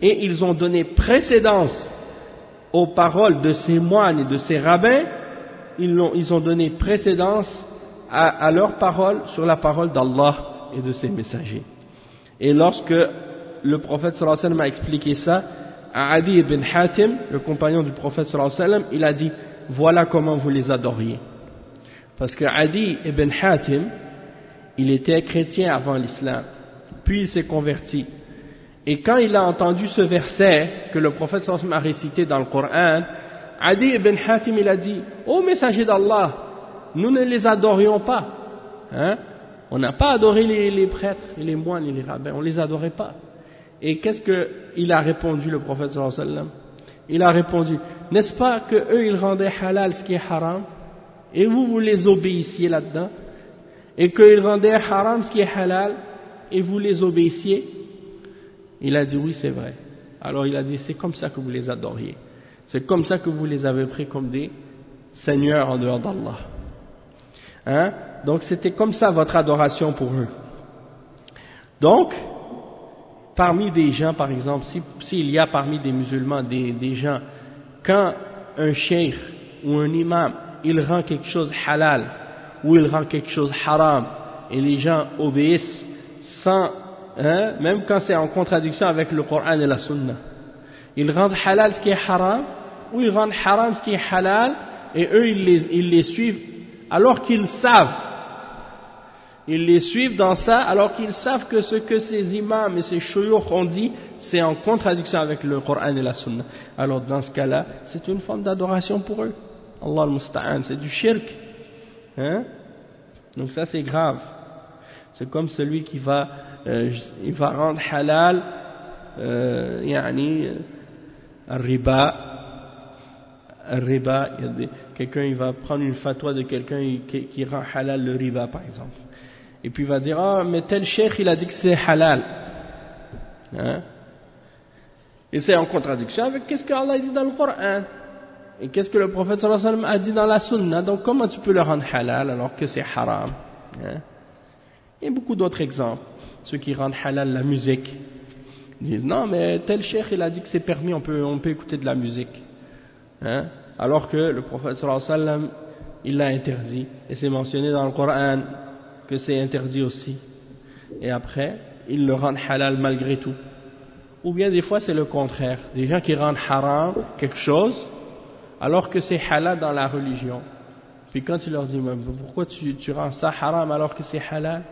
et ils ont donné précédence aux paroles de ces moines et de ces rabbins. Ils ont donné précédence à leurs paroles sur la parole d'Allah et de ses messagers. Et lorsque le prophète sallallahu alayhi wa sallam a expliqué ça à Adi ibn Hatim, le compagnon du prophète sallallahu alayhi wa sallam, il a dit: voilà comment vous les adoriez. Parce que Adi ibn Hatim, il était chrétien avant l'islam, puis il s'est converti. Et quand il a entendu ce verset que le prophète sallallahu alayhi wa sallam a récité dans le Coran, Adi ibn Hatim, il a dit: ô messager d'Allah, nous ne les adorions pas. On n'a pas adoré les prêtres et les moines et les rabbins, on ne les adorait pas. Et qu'est-ce qu'il a répondu, le prophète sallallahu alayhi wa sallam? Il a répondu: n'est-ce pas que eux ils rendaient halal ce qui est haram, et vous les obéissiez là-dedans, et qu'ils rendaient haram ce qui est halal, et vous les obéissiez? Il a dit: oui, c'est vrai. Alors il a dit: c'est comme ça que vous les adoriez, c'est comme ça que vous les avez pris comme des seigneurs en dehors d'Allah. Donc c'était comme ça votre adoration pour eux. Donc parmi des gens, par exemple, s'il y a parmi des musulmans des gens, quand un cheikh ou un imam il rend quelque chose halal ou il rend quelque chose haram, et les gens obéissent sans, même quand c'est en contradiction avec le Coran et la Sunna, ils rendent halal ce qui est haram ou ils rendent haram ce qui est halal, et eux ils les suivent alors qu'ils savent, ils les suivent dans ça alors qu'ils savent que ce que ces imams et ces shuyukh ont dit, c'est en contradiction avec le Coran et la Sunna. Alors dans ce cas-là, c'est une forme d'adoration pour eux. Allah al-Musta'an, c'est du shirk. Donc ça c'est grave. C'est comme celui qui va rendre halal riba, quelqu'un il va prendre une fatwa de quelqu'un qui rend halal le riba par exemple, et puis il va dire: ah mais tel cheikh il a dit que c'est halal, et c'est en contradiction avec qu'est-ce que Allah dit dans le Coran et qu'est-ce que le prophète sallallahu alayhi wa sallam a dit dans la Sunna. Donc comment tu peux le rendre halal alors que c'est haram? Il y a beaucoup d'autres exemples. Ceux qui rendent halal la musique disent: non mais tel cheikh il a dit que c'est permis, on peut écouter de la musique, alors que le prophète sallallahu alayhi wa sallam il l'a interdit, et c'est mentionné dans le Coran que c'est interdit aussi, et après ils le rendent halal malgré tout. Ou bien des fois c'est le contraire, des gens qui rendent haram quelque chose alors que c'est halal dans la religion, puis quand tu leur dis: mais pourquoi tu rends ça haram alors que c'est halal?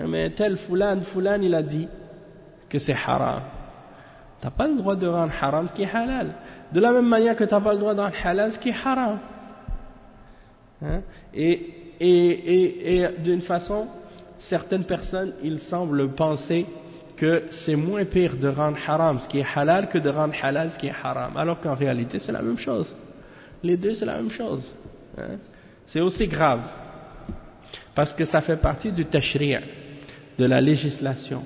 Mais tel fulan il a dit que c'est haram. Tu n'as pas le droit de rendre haram ce qui est halal, de la même manière que tu n'as pas le droit de rendre halal ce qui est haram. Et d'une façon, certaines personnes, ils semblent penser que c'est moins pire de rendre haram ce qui est halal que de rendre halal ce qui est haram, alors qu'en réalité c'est la même chose. Les deux c'est la même chose. C'est aussi grave, parce que ça fait partie du tashri', de la législation.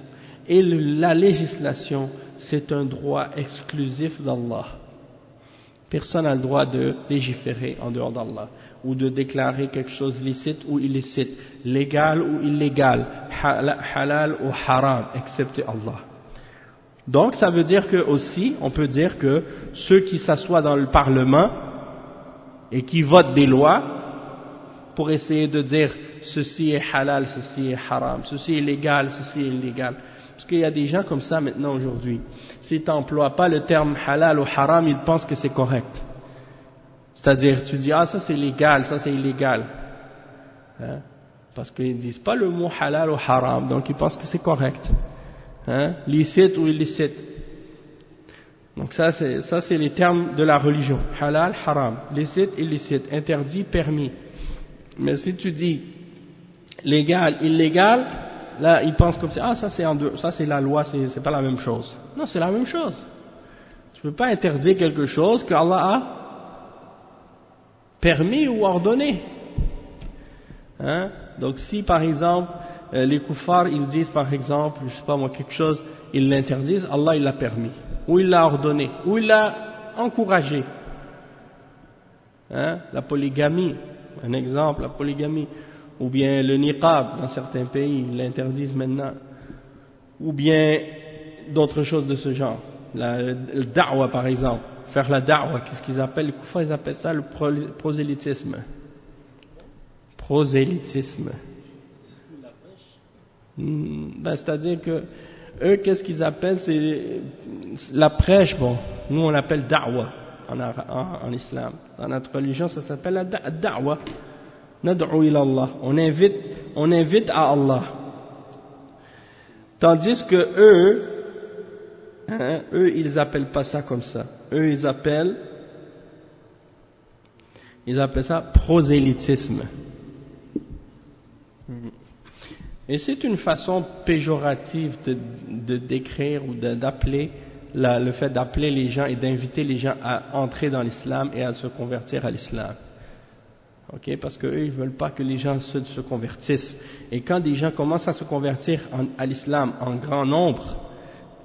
Et la législation, c'est un droit exclusif d'Allah. Personne n'a le droit de légiférer en dehors d'Allah, ou de déclarer quelque chose licite ou illicite, légal ou illégal, halal ou haram, excepté Allah. Donc ça veut dire que aussi, on peut dire que ceux qui s'assoient dans le Parlement et qui votent des lois pour essayer de dire ceci est halal, ceci est haram, ceci est légal, ceci est illégal. Parce qu'il y a des gens comme ça maintenant aujourd'hui. Si tu n'emploies pas le terme halal ou haram, ils pensent que c'est correct. C'est-à-dire, tu dis, ah ça c'est légal, ça c'est illégal. Hein? Parce qu'ils ne disent pas le mot halal ou haram, donc ils pensent que c'est correct. Hein? Licite ou illicite. Donc ça c'est les termes de la religion. Halal, haram, licite, illicite, interdit, permis. Mais si tu dis légal, illégal, là ils pensent comme ça, ah ça c'est la loi, c'est pas la même chose. Non, c'est la même chose. Tu peux pas interdire quelque chose que Allah a permis ou ordonné. Hein? Donc si par exemple les kuffars ils disent par exemple, je sais pas moi quelque chose, ils l'interdisent, Allah il l'a permis, ou il l'a ordonné, ou il l'a encouragé. Hein? La polygamie, un exemple, la polygamie, ou bien le niqab dans certains pays, ils l'interdisent maintenant, ou bien d'autres choses de ce genre. Le da'wa par exemple, faire la da'wa, qu'est-ce qu'ils appellent? Les kuffars ils appellent ça le prosélytisme. Prosélytisme. C'est-à-dire que eux, qu'est-ce qu'ils appellent? C'est la prêche, bon, nous on l'appelle da'wa en islam. Dans notre religion, ça s'appelle la da'wa. Nad'u ila Allah. On invite à Allah. Tandis que eux, ils appellent pas ça comme ça. Eux, ils appellent ça prosélytisme. Et c'est une façon péjorative de décrire ou d'appeler le fait d'appeler les gens et d'inviter les gens à entrer dans l'islam et à se convertir à l'islam. Okay? Parce qu'eux, ils ne veulent pas que les gens se convertissent. Et quand des gens commencent à se convertir à l'islam en grand nombre,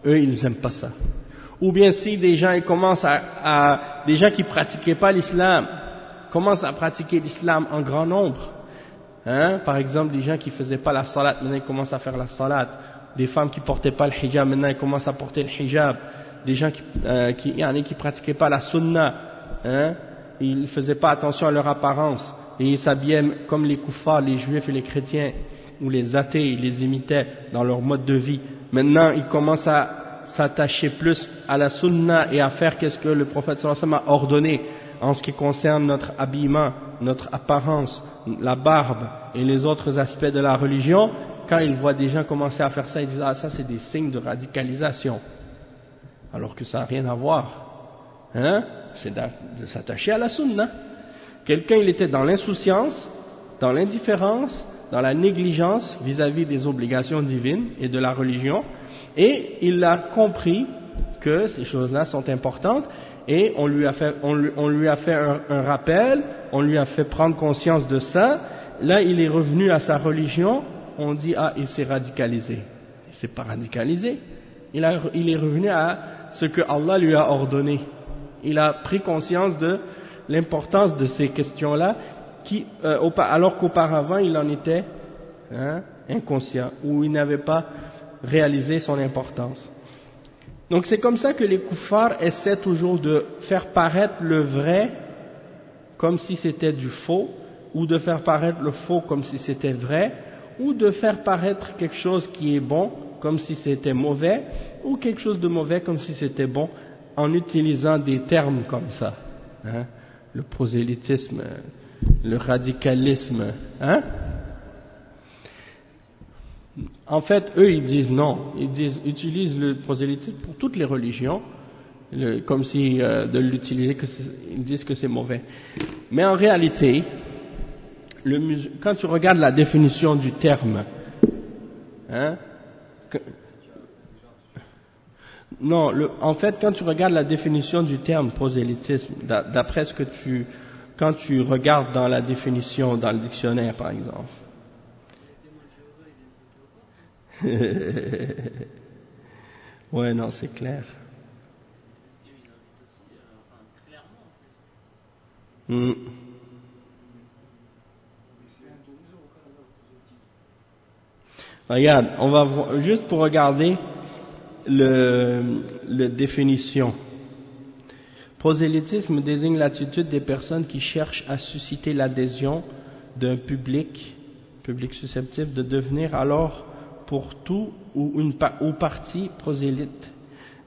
eux, ils n'aiment pas ça. Ou bien si des gens ils commencent des gens qui ne pratiquaient pas l'islam commencent à pratiquer l'islam en grand nombre, hein? Par exemple, des gens qui ne faisaient pas la salat, maintenant ils commencent à faire la salat. Des femmes qui ne portaient pas le hijab, maintenant ils commencent à porter le hijab. Des gens qui ne pratiquaient pas la sunna, hein? Ils ne faisaient pas attention à leur apparence. Et ils s'habillaient comme les kuffars, les juifs et les chrétiens, ou les athées, ils les imitaient dans leur mode de vie. Maintenant, ils commencent à s'attacher plus à la sunna et à faire qu'est-ce que le prophète sallallahu alayhi wa sallam a ordonné en ce qui concerne notre habillement, notre apparence, la barbe et les autres aspects de la religion. Quand ils voient des gens commencer à faire ça, ils disent « Ah, ça c'est des signes de radicalisation ». Alors que ça n'a rien à voir. Hein? C'est de s'attacher à la sunna. Quelqu'un, il était dans l'insouciance, dans l'indifférence, dans la négligence vis-à-vis des obligations divines et de la religion, et il a compris que ces choses-là sont importantes, et on lui a fait un rappel, on lui a fait prendre conscience de ça. Là, il est revenu à sa religion, on dit, ah, il s'est radicalisé. Il s'est pas radicalisé. Il est revenu à ce que Allah lui a ordonné. Il a pris conscience de l'importance de ces questions-là, alors qu'auparavant, il en était inconscient, ou il n'avait pas réalisé son importance. Donc c'est comme ça que les kuffars essaient toujours de faire paraître le vrai comme si c'était du faux, ou de faire paraître le faux comme si c'était vrai, ou de faire paraître quelque chose qui est bon comme si c'était mauvais, ou quelque chose de mauvais comme si c'était bon, en utilisant des termes comme ça. Hein? Le prosélytisme, le radicalisme. Hein? En fait, eux, ils disent non. Ils utilisent le prosélytisme pour toutes les religions, comme si de l'utiliser, ils disent que c'est mauvais. Mais en réalité, quand tu regardes la définition du terme, hein, en fait, quand tu regardes la définition du terme prosélytisme, d'après quand tu regardes dans la définition, dans le dictionnaire par exemple, ouais, non, c'est clair. Hmm. Regarde, on va juste pour regarder la définition. Prosélytisme désigne l'attitude des personnes qui cherchent à susciter l'adhésion d'un public susceptible de devenir alors pour tout ou partie prosélyte,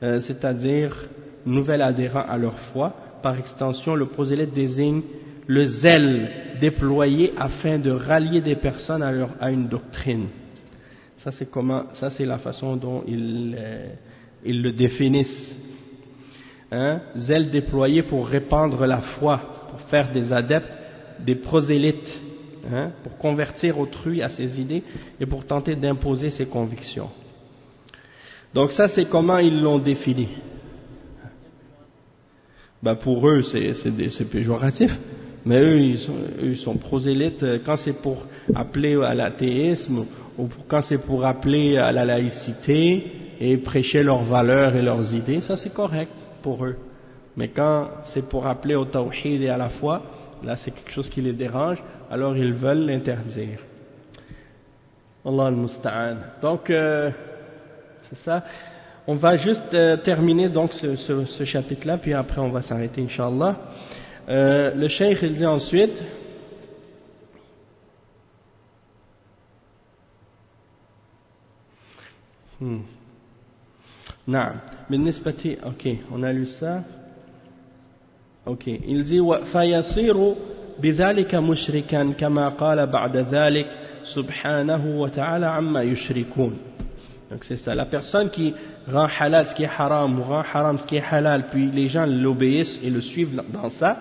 c'est-à-dire nouvel adhérent à leur foi. Par extension, le prosélyte désigne le zèle déployé afin de rallier des personnes à une doctrine. Ça c'est la façon dont ils le définissent. Zèle déployé pour répandre la foi, pour faire des adeptes, des prosélytes, pour convertir autrui à ses idées et pour tenter d'imposer ses convictions. Donc ça c'est comment ils l'ont défini. Pour eux c'est péjoratif, mais eux ils sont prosélytes quand c'est pour appeler à l'athéisme ou quand c'est pour appeler à la laïcité et prêcher leurs valeurs et leurs idées, ça c'est correct pour eux. Mais quand c'est pour appeler au tawhid et à la foi, là c'est quelque chose qui les dérange, alors ils veulent l'interdire. Allah al-Musta'an. Donc c'est ça. On va juste terminer donc ce chapitre-là, puis après on va s'arrêter, Inch'Allah. Le cheikh il dit ensuite نعم بالنسبة ok on a lu ça ok il dit فيصير بذلك مشركا كما قال بعد ذلك سبحانه وتعالى عما يشركون. Donc c'est ça, la personne qui rend halal ce qui est haram ou rend haram ce qui est halal, puis les gens l'obéissent et le suivent dans ça,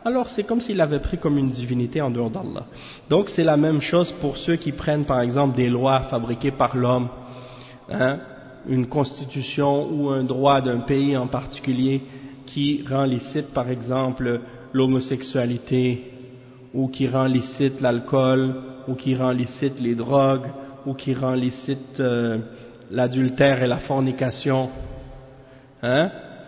alors c'est comme s'il l'avait pris comme une divinité en dehors d'Allah. Donc c'est la même chose pour ceux qui prennent par exemple des lois fabriquées par l'homme, une constitution ou un droit d'un pays en particulier qui rend licite par exemple l'homosexualité, ou qui rend licite l'alcool, ou qui rend licite les drogues, ou qui rend licite l'adultère et la fornication.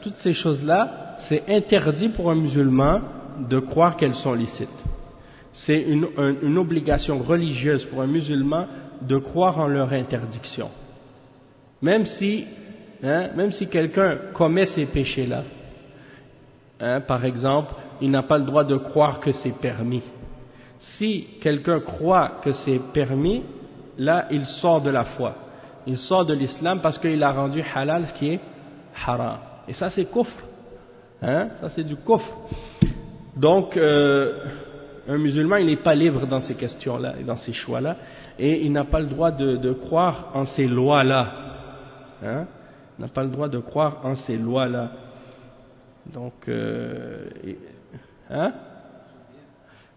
Toutes ces choses-là, c'est interdit pour un musulman de croire qu'elles sont licites. C'est une obligation religieuse pour un musulman de croire en leur interdiction. Même si quelqu'un commet ces péchés-là, par exemple, il n'a pas le droit de croire que c'est permis. Si quelqu'un croit que c'est permis, là, il sort de la foi. Il sort de l'islam parce qu'il a rendu halal ce qui est haram. Et ça, c'est kufr. Ça, c'est du kufr. Donc, un musulman, il n'est pas libre dans ces questions-là et dans ces choix-là. Et il n'a pas le droit de croire en ces lois-là. Il n'a pas le droit de croire en ces lois-là. Donc,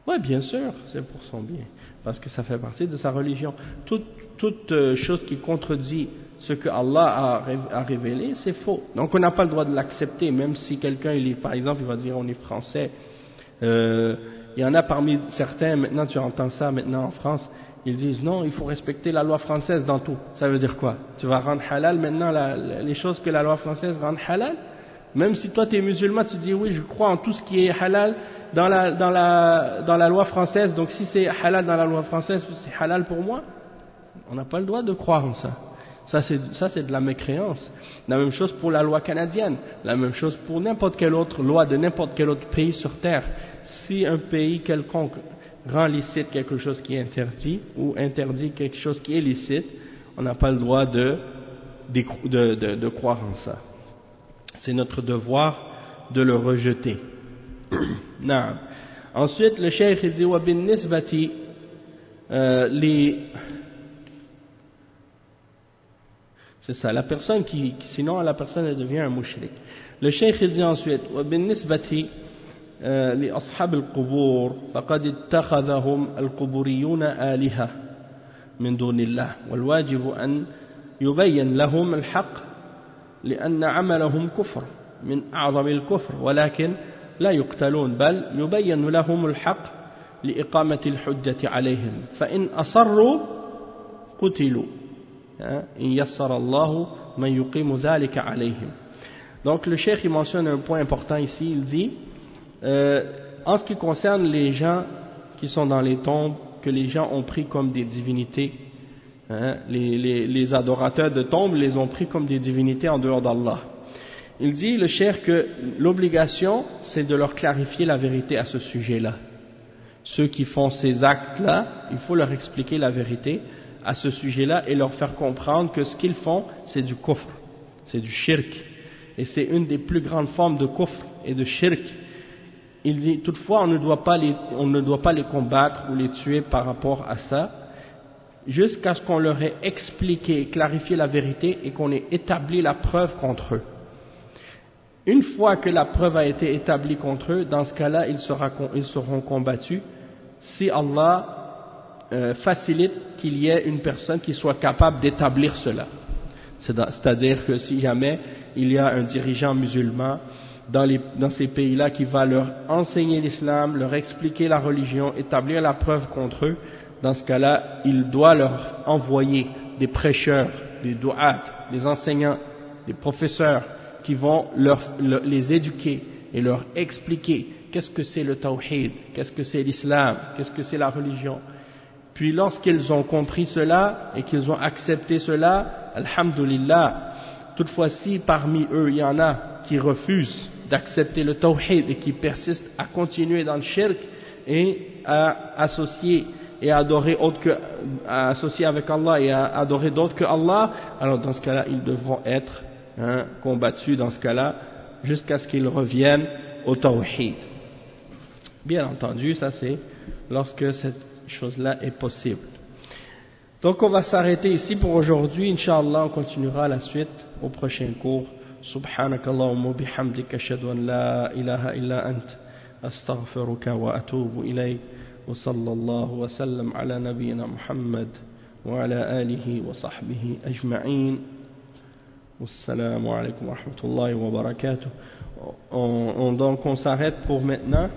oui, bien sûr, c'est pour son bien, parce que ça fait partie de sa religion. Toute chose qui contredit ce que Allah a révélé, c'est faux. Donc on n'a pas le droit de l'accepter, même si quelqu'un, par exemple, il va dire on est français. Il y en a parmi certains, maintenant tu entends ça maintenant en France, ils disent non, il faut respecter la loi française dans tout. Ça veut dire quoi? Tu vas rendre halal maintenant les choses que la loi française rend halal? Même si toi tu es musulman, tu dis oui, je crois en tout ce qui est halal dans la loi française, donc si c'est halal dans la loi française, c'est halal pour moi. On n'a pas le droit de croire en ça. Ça c'est de la mécréance. La même chose pour la loi canadienne, la même chose pour n'importe quelle autre loi de n'importe quel autre pays sur terre. Si un pays quelconque rend licite quelque chose qui est interdit ou interdit quelque chose qui est licite, on n'a pas le droit de croire en ça. C'est notre devoir de le rejeter. Non. Ensuite, le cheikh il dit وبالنسبة c'est ça, la personne sinon la personne elle devient un mushrik. Le cheikh il dit ensuite وبالنسبة لأصحاب القبور فقد اتخذهم القبوريون آلهة من دون الله والواجب أن يبين لهم الحق لأن عملهم كفر من أعظم الكفر ولكن لا يقتلون بل يبين لهم الحق لإقامة الحجة عليهم فإن أصروا قتلوا إن يسر الله من يقيم ذلك عليهم. Donc le cheikh il mentionne un point important ici, il dit En ce qui concerne les gens qui sont dans les tombes, que les gens ont pris comme des divinités, hein, les adorateurs de tombes les ont pris comme des divinités en dehors d'Allah. Il dit, le cheikh, que l'obligation, c'est de leur clarifier la vérité à ce sujet-là. Ceux qui font ces actes-là, il faut leur expliquer la vérité à ce sujet-là et leur faire comprendre que ce qu'ils font, c'est du kufr, c'est du shirk. Et c'est une des plus grandes formes de kufr et de shirk. Il dit, toutefois, on ne doit pas les combattre ou les tuer par rapport à ça, jusqu'à ce qu'on leur ait expliqué, clarifié la vérité et qu'on ait établi la preuve contre eux. Une fois que la preuve a été établie contre eux, dans ce cas-là, ils seront combattus si Allah facilite qu'il y ait une personne qui soit capable d'établir cela. C'est-à-dire que si jamais il y a un dirigeant musulman dans ces pays-là qui va leur enseigner l'islam, leur expliquer la religion, établir la preuve contre eux, dans ce cas-là, il doit leur envoyer des prêcheurs, des du'at, des enseignants, des professeurs qui vont les éduquer et leur expliquer qu'est-ce que c'est le tawhid, qu'est-ce que c'est l'islam, qu'est-ce que c'est la religion. Puis lorsqu'ils ont compris cela et qu'ils ont accepté cela, alhamdulillah, toutefois si parmi eux il y en a qui refusent d'accepter le tawhid et qui persistent à continuer dans le shirk et à associer et à adorer à associer avec Allah et à adorer d'autres que Allah, alors dans ce cas-là ils devront être combattus dans ce cas-là jusqu'à ce qu'ils reviennent au tawhid. Bien entendu, ça c'est lorsque cette chose-là est possible. Donc on va s'arrêter ici pour aujourd'hui. Inch'Allah, on continuera la suite au prochain cours. Subhanakallahumma bihamdika ashhadu an la ilaha illa ant astaghfiruka wa atubu ilayk wa sallallahu wa sallam ala nabiyyina Muhammad wa ala alihi wa sahbihi ajma'in. Wassalamu alaikum wa rahmatullahi wa barakatuh. Donc on s'arrête pour maintenant.